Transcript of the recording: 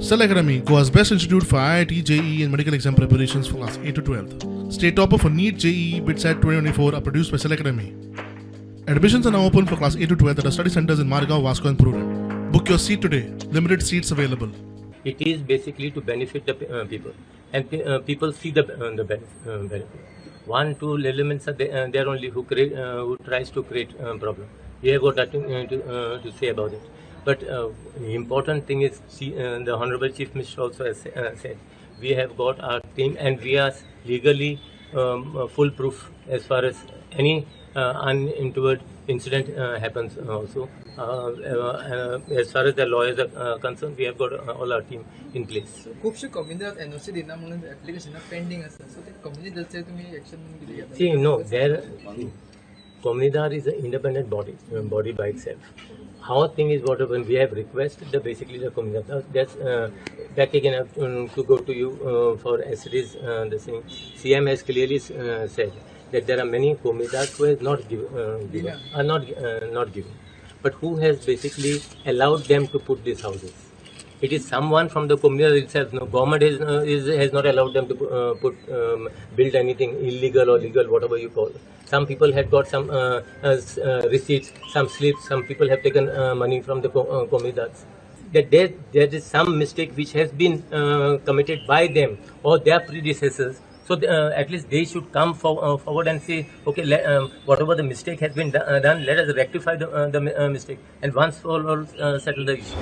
Cell Academy, Goa's best institute for IIT, JEE and medical exam preparations for class 8 to 12th. State topper for NEET, JEE, BITSAT 2024 are produced by Cell Academy. Admissions are now open for class 8 to 12th at our study centers in Mhaje Ghar, Vasco and Prudent. Book your seat today. Limited seats available. It is basically to benefit the people, and people see the benefit. One, two elements are there only who tries to create problem. We have got nothing to say about it. But the important thing is, the Honorable Chief Minister also has said, we have got our team and we are legally foolproof as far as any untoward incident happens also. As far as the lawyers are concerned, we have got all our team in place. खूपशे Communidades NOC दिना म्हणून application pending असतात. So ते Communidades चे तुम्ही action म्हणून किती घेता? See, no, Communidades is an independent body by itself. Our thing is what when we have requested basically the Communidades. That's back again to go to you for SDs. The thing CM has clearly said that there are many Communidades who has not given, but who has basically allowed them to put these houses. It is someone from the community itself. No, government has not allowed them to build anything illegal or legal, whatever you call it. Some people had got some receipts, some slips. Some people have taken money from the Communidades. That there is some mistake which has been committed by them or their predecessors. So at least they should come forward and say, okay, whatever the mistake has been done, let us rectify the mistake and once for all settle the issue.